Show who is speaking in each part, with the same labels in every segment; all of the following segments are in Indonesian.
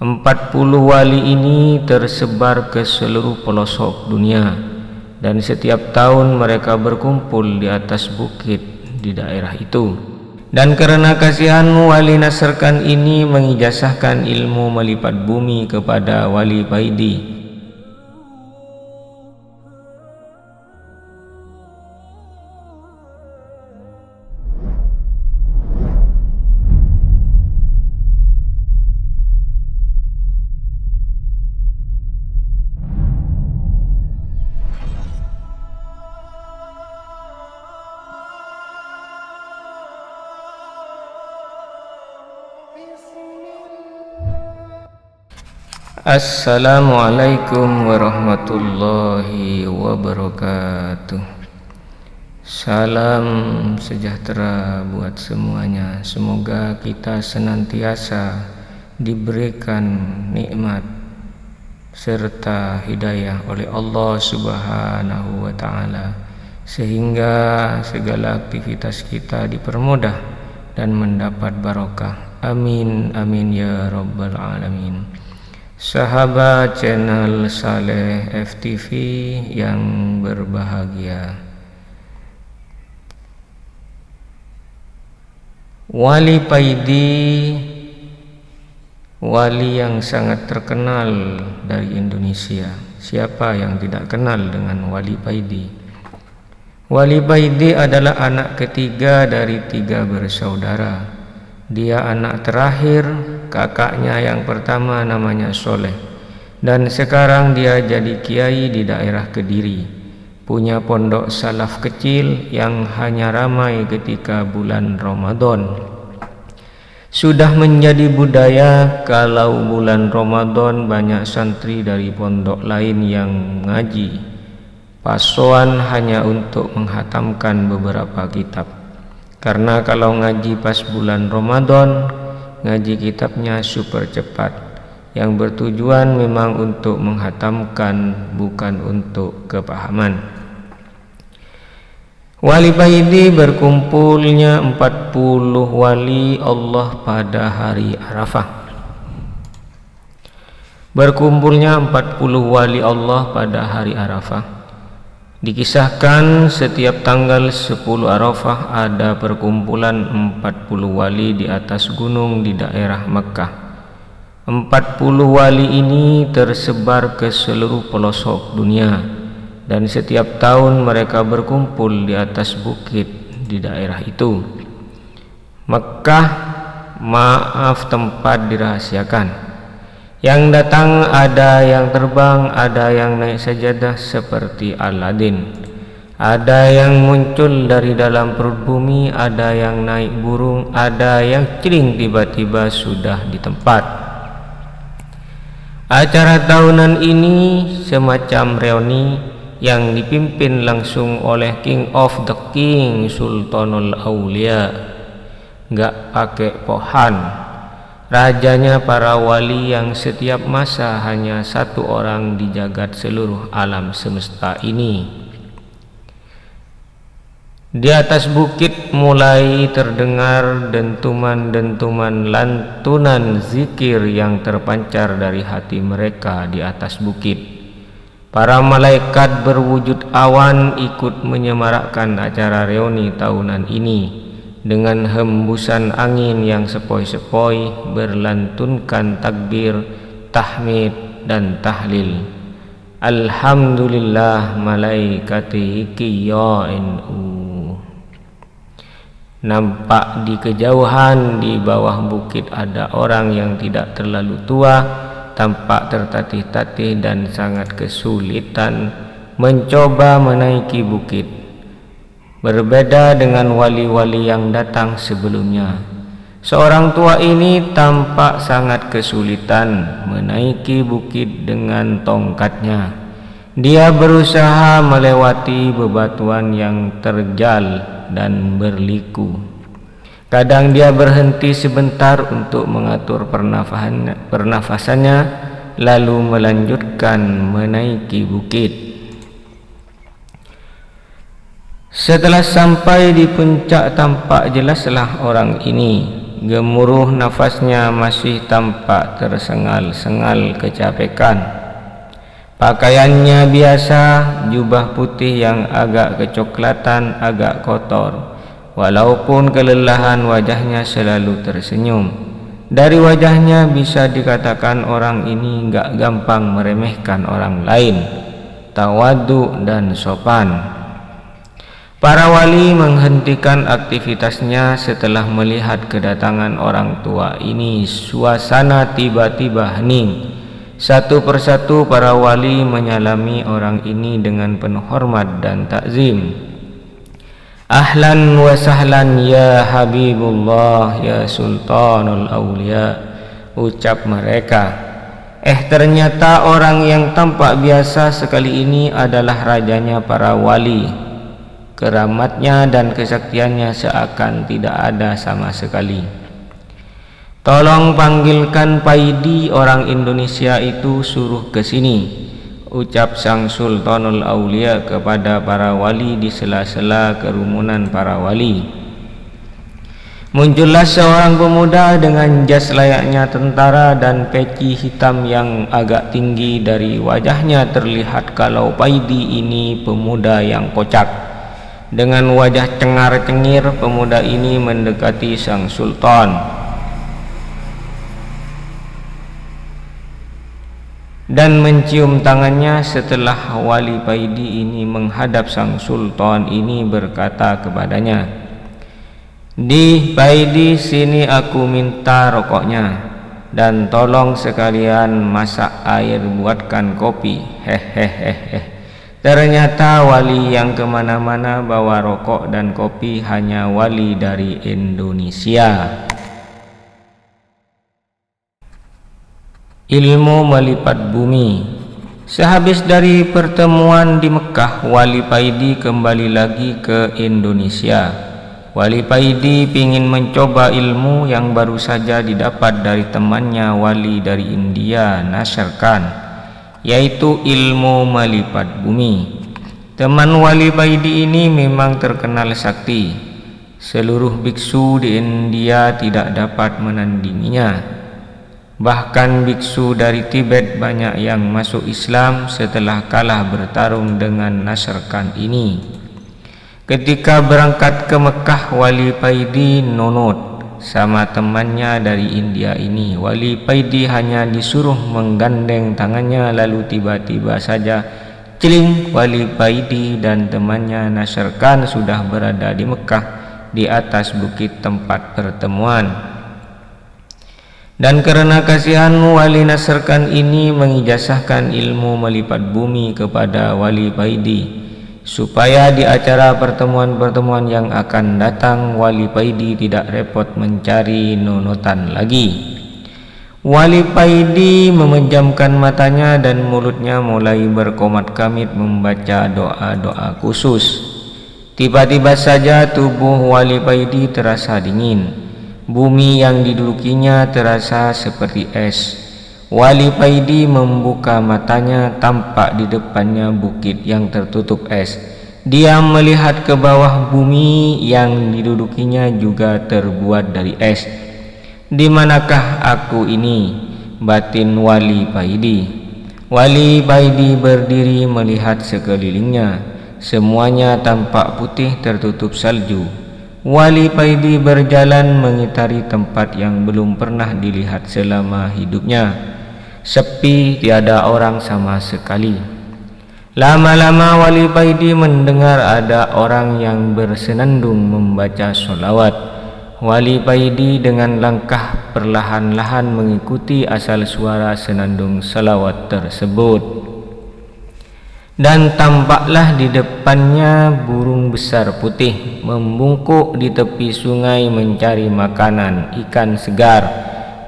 Speaker 1: 40 wali ini tersebar ke seluruh pelosok dunia, dan setiap tahun mereka berkumpul di atas bukit di daerah itu. Dan karena kasihanmu, wali Nasrkan ini mengijazahkan ilmu melipat bumi kepada wali Paidi. Assalamualaikum warahmatullahi wabarakatuh. Salam sejahtera buat semuanya. Semoga kita senantiasa diberikan nikmat serta hidayah oleh Allah Subhanahu wa ta'ala, sehingga segala aktivitas kita dipermudah dan mendapat barokah. Amin amin ya rabbal alamin. Sahabat channel Saleh FTV yang berbahagia, Wali Paidi, wali yang sangat terkenal dari Indonesia. Siapa yang tidak kenal dengan Wali Paidi? Wali Paidi adalah anak ketiga dari 3 bersaudara. Dia anak terakhir. Kakaknya yang pertama namanya Soleh, dan sekarang dia jadi kiai di daerah Kediri. Punya pondok salaf kecil yang hanya ramai ketika bulan Ramadan. Sudah menjadi budaya kalau bulan Ramadan banyak santri dari pondok lain yang ngaji. Pasoan hanya untuk menghatamkan beberapa kitab. Karena kalau ngaji pas bulan Ramadan, ngaji kitabnya super cepat, yang bertujuan memang untuk menghatamkan, bukan untuk kepahaman. Wali Paidi berkumpulnya 40 wali Allah pada hari Arafah. Berkumpulnya 40 wali Allah pada hari Arafah. Dikisahkan setiap tanggal 10 Arafah ada perkumpulan 40 wali di atas gunung di daerah Mekah. 40 wali ini tersebar ke seluruh pelosok dunia, dan setiap tahun mereka berkumpul di atas bukit di daerah itu. Mekah, maaf, tempat dirahasiakan. Yang datang ada yang terbang, ada yang naik sajadah seperti Aladin, ada yang muncul dari dalam perut bumi, ada yang naik burung, ada yang cering tiba-tiba sudah di tempat. Acara tahunan ini semacam reuni yang dipimpin langsung oleh King of the King, Sultanul Aulia, gak pakai pohan. Rajanya para wali yang setiap masa hanya satu orang di jagat seluruh alam semesta ini. Di atas bukit mulai terdengar dentuman-dentuman lantunan zikir yang terpancar dari hati mereka di atas bukit. Para malaikat berwujud awan ikut menyemarakkan acara reuni tahunan ini dengan hembusan angin yang sepoi-sepoi berlantunkan takbir, tahmid dan tahlil. Alhamdulillah malaikati qiya'inu. Nampak di kejauhan di bawah bukit ada orang yang tidak terlalu tua, tampak tertatih-tatih dan sangat kesulitan mencoba menaiki bukit. Berbeda dengan wali-wali yang datang sebelumnya. Seorang tua ini tampak sangat kesulitan menaiki bukit dengan tongkatnya. Dia berusaha melewati bebatuan yang terjal dan berliku. Kadang dia berhenti sebentar untuk mengatur pernafasannya, lalu melanjutkan menaiki bukit. Setelah sampai di puncak, tampak jelaslah orang ini gemuruh nafasnya masih tampak tersengal-sengal kecapekan. Pakaiannya biasa, jubah putih yang agak kecoklatan, agak kotor. Walaupun kelelahan, wajahnya selalu tersenyum. Dari wajahnya bisa dikatakan orang ini gak gampang meremehkan orang lain, tawadhu dan sopan. Para wali menghentikan aktivitasnya setelah melihat kedatangan orang tua ini. Suasana tiba-tiba hening. Satu persatu para wali menyalami orang ini dengan penuh hormat dan takzim. Ahlan wa sahlan ya Habibullah ya Sultanul Awliya, ucap mereka. Ternyata orang yang tampak biasa sekali ini adalah rajanya para wali. Keramatnya dan kesaktiannya seakan tidak ada sama sekali. Tolong panggilkan Paidi, orang Indonesia itu suruh ke sini, ucap sang Sultanul Aulia kepada para wali di sela-sela kerumunan para wali. Muncullah seorang pemuda dengan jas layaknya tentara dan peci hitam yang agak tinggi. Dari wajahnya terlihat kalau Paidi ini pemuda yang kocak. Dengan wajah cengar-cengir, pemuda ini mendekati sang sultan dan mencium tangannya. Setelah wali Paidi ini menghadap sang sultan ini berkata kepadanya, "Di Paidi, sini aku minta rokoknya, dan tolong sekalian masak air buatkan kopi." Hehehe. Ternyata wali yang kemana-mana bawa rokok dan kopi hanya wali dari Indonesia. Ilmu melipat bumi. Sehabis dari pertemuan di Mekah, wali Paidi kembali lagi ke Indonesia. Wali Paidi ingin mencoba ilmu yang baru saja didapat dari temannya wali dari India, Nasr Khan, yaitu ilmu melipat bumi. Teman wali Paidi ini memang terkenal sakti. Seluruh biksu di India tidak dapat menandinginya. Bahkan biksu dari Tibet banyak yang masuk Islam setelah kalah bertarung dengan Nasr Khan ini. Ketika berangkat ke Mekah, wali Paidi nunut sama temannya dari India ini. Wali Paidi hanya disuruh menggandeng tangannya, lalu tiba-tiba saja celing, wali Paidi dan temannya Nasr Khan sudah berada di Mekah, di atas bukit tempat pertemuan. Dan karena kasihan, wali Nasr Khan ini mengijazahkan ilmu melipat bumi kepada wali Paidi, supaya di acara pertemuan-pertemuan yang akan datang wali Paidi tidak repot mencari nunutan lagi. Wali Paidi memejamkan matanya dan mulutnya mulai berkomat-kamit membaca doa-doa khusus. Tiba-tiba saja tubuh wali Paidi terasa dingin. Bumi yang didudukinya terasa seperti es. Wali Paidi membuka matanya, tampak di depannya bukit yang tertutup es. Dia melihat ke bawah, bumi yang didudukinya juga terbuat dari es. Di manakah aku ini? Batin wali Paidi. Wali Paidi berdiri melihat sekelilingnya. Semuanya tampak putih tertutup salju. Wali Paidi berjalan mengitari tempat yang belum pernah dilihat selama hidupnya. Sepi, tiada orang sama sekali. Lama-lama wali Paidi mendengar ada orang yang bersenandung membaca sholawat. Wali Paidi dengan langkah perlahan-lahan mengikuti asal suara senandung salawat tersebut. Dan tampaklah di depannya burung besar putih membungkuk di tepi sungai mencari makanan, ikan segar.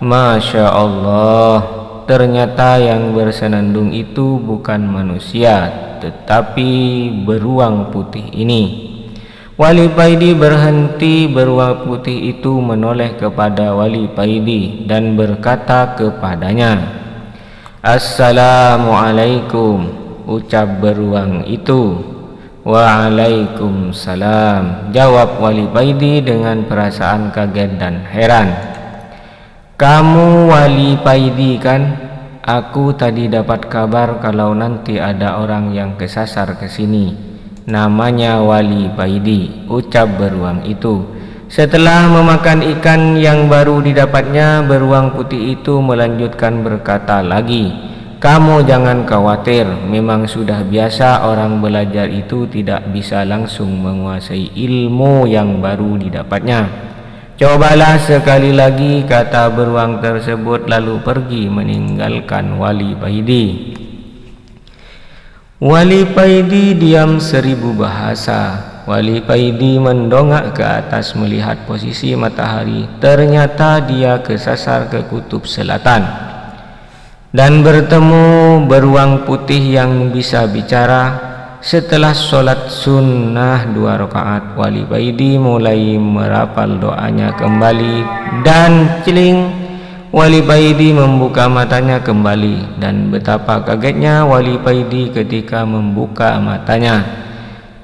Speaker 1: Masya Allah, ternyata yang bersenandung itu bukan manusia, tetapi beruang putih ini. Wali Paidi berhenti. Beruang putih itu menoleh kepada wali Paidi dan berkata kepadanya, "Assalamualaikum," ucap beruang itu. Waalaikumsalam, jawab Wali Paidi dengan perasaan kaget dan heran. Kamu Wali Paidi kan? Aku tadi dapat kabar kalau nanti ada orang yang kesasar ke sini. Namanya Wali Paidi, ucap beruang itu. Setelah memakan ikan yang baru didapatnya, beruang putih itu melanjutkan berkata lagi, kamu jangan khawatir, memang sudah biasa orang belajar itu tidak bisa langsung menguasai ilmu yang baru didapatnya. Cobalah sekali lagi, kata beruang tersebut lalu pergi meninggalkan Wali Paidi. Wali Paidi diam 1000 bahasa. Wali Paidi mendongak ke atas melihat posisi matahari. Ternyata dia kesasar ke kutub selatan dan bertemu beruang putih yang bisa bicara. Setelah sholat sunnah 2 rakaat, Wali Paidi mulai merapal doanya kembali dan celing, Wali Paidi membuka matanya kembali. Dan betapa kagetnya Wali Paidi ketika membuka matanya.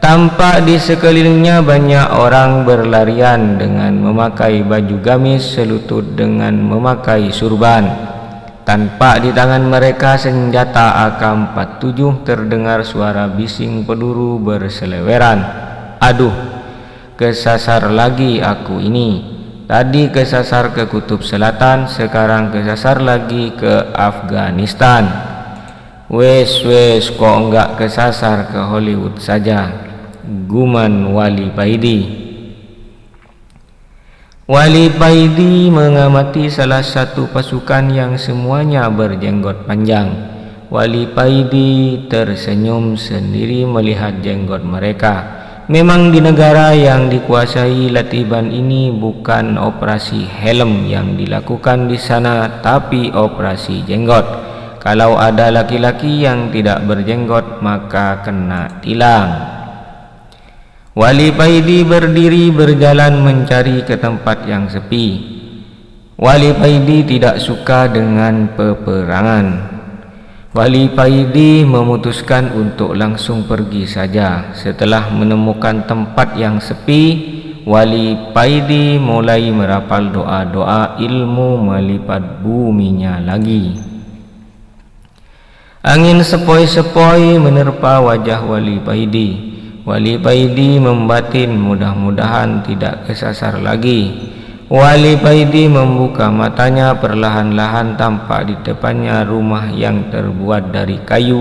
Speaker 1: Tampak di sekelilingnya banyak orang berlarian dengan memakai baju gamis selutut dengan memakai surban. Tanpa di tangan mereka senjata AK-47. Terdengar suara bising peluru berseleweran. Aduh, kesasar lagi aku ini. Tadi kesasar ke kutub selatan, sekarang kesasar lagi ke Afghanistan. Wes kok enggak kesasar ke Hollywood saja, guman Wali Paidi. Wali Paidi mengamati salah satu pasukan yang semuanya berjenggot panjang. Wali Paidi tersenyum sendiri melihat jenggot mereka. Memang di negara yang dikuasai Latiban ini bukan operasi helm yang dilakukan di sana, tapi operasi jenggot. Kalau ada laki-laki yang tidak berjenggot maka kena tilang. Wali Paidi berdiri berjalan mencari ke tempat yang sepi. Wali Paidi tidak suka dengan peperangan. Wali Paidi memutuskan untuk langsung pergi saja. Setelah menemukan tempat yang sepi, Wali Paidi mulai merapal doa-doa ilmu melipat buminya lagi. Angin sepoi-sepoi menerpa wajah Wali Paidi. Wali Paidi membatin mudah-mudahan tidak kesasar lagi. Wali Paidi membuka matanya perlahan-lahan. Tampak di depannya rumah yang terbuat dari kayu,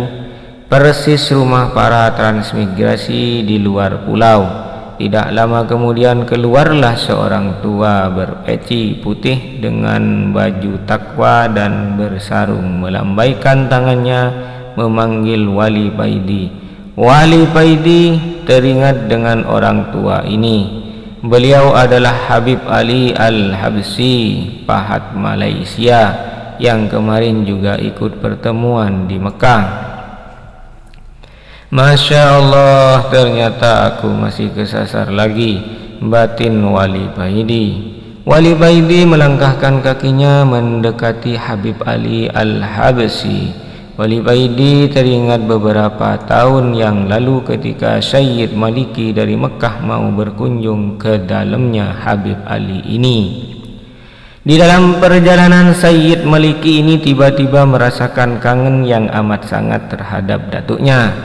Speaker 1: persis rumah para transmigrasi di luar pulau. Tidak lama kemudian keluarlah seorang tua berpeci putih dengan baju takwa dan bersarung, melambaikan tangannya memanggil Wali Paidi. Wali Paidi teringat dengan orang tua ini. Beliau adalah Habib Ali Al-Habsyi, Pahat Malaysia, yang kemarin juga ikut pertemuan di Mekah. Masya Allah, ternyata aku masih kesasar lagi, batin Wali Paidi. Wali Paidi melangkahkan kakinya mendekati Habib Ali Al-Habsyi. Wali Paidi teringat beberapa tahun yang lalu ketika Sayyid Maliki dari Mekah mau berkunjung ke dalamnya Habib Ali ini. Di dalam perjalanan, Sayyid Maliki ini tiba-tiba merasakan kangen yang amat sangat terhadap datuknya,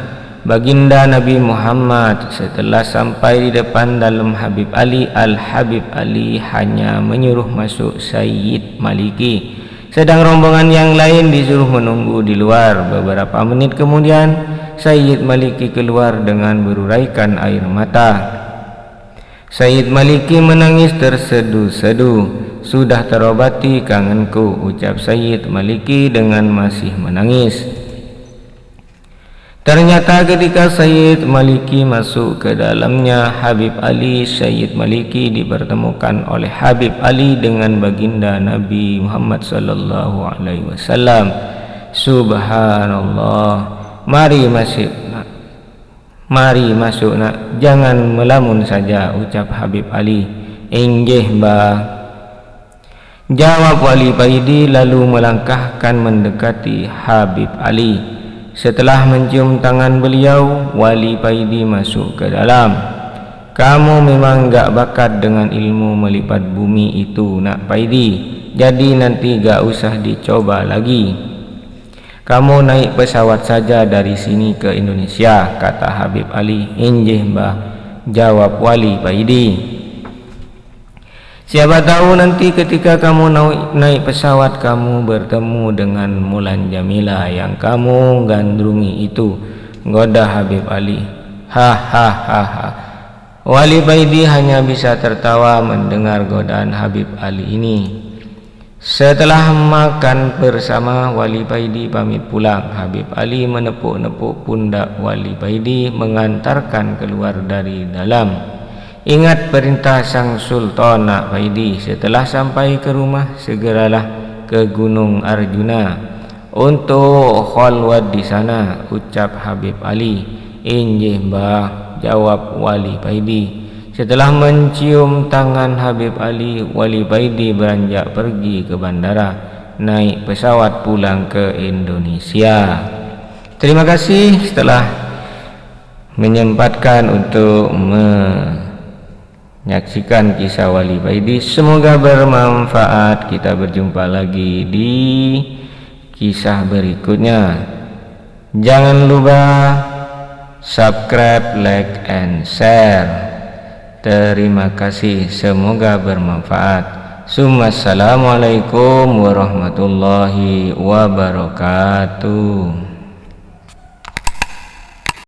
Speaker 1: baginda Nabi Muhammad. Setelah sampai di depan dalam Habib Ali, Al-Habib Ali hanya menyuruh masuk Sayyid Maliki, sedang rombongan yang lain disuruh menunggu di luar. Beberapa menit kemudian, Sayyid Maliki keluar dengan beruraikan air mata. Sayyid Maliki menangis tersedu-sedu. Sudah terobati kangenku, ucap Sayyid Maliki dengan masih menangis. Ternyata ketika Sayyid Maliki masuk ke dalamnya Habib Ali, Sayyid Maliki dipertemukan oleh Habib Ali dengan baginda Nabi Muhammad sallallahu alaihi wasallam. Subhanallah. Mari masuk nak, jangan melamun saja, ucap Habib Ali. Inggih mbah, jawab Wali Paidi lalu melangkahkan mendekati Habib Ali. Setelah mencium tangan beliau, Wali Paidi masuk ke dalam. Kamu memang gak bakat dengan ilmu melipat bumi itu, nak Paidi. Jadi nanti gak usah dicoba lagi. Kamu naik pesawat saja dari sini ke Indonesia, kata Habib Ali. Injih mbah, jawab Wali Paidi. Siapa tahu nanti ketika kamu naik pesawat kamu bertemu dengan Mulan Jamila yang kamu gandrungi itu, goda Habib Ali. Hahaha. Wali Paidi hanya bisa tertawa mendengar godaan Habib Ali ini. Setelah makan bersama, Wali Paidi pamit pulang. Habib Ali menepuk-nepuk pundak Wali Paidi mengantarkan keluar dari dalam. Ingat perintah sang sultan, nak Paidi. Setelah sampai ke rumah, segeralah ke Gunung Arjuna untuk khalwat di sana, ucap Habib Ali. Injih mbah, jawab Wali Paidi. Setelah mencium tangan Habib Ali, Wali Paidi beranjak pergi ke bandara, naik pesawat pulang ke Indonesia. Terima kasih setelah menyempatkan untuk menyaksikan kisah Wali Paidi. Semoga bermanfaat. Kita berjumpa lagi di kisah berikutnya. Jangan lupa subscribe, like, and share. Terima kasih, semoga bermanfaat. Assalamualaikum warahmatullahi wabarakatuh.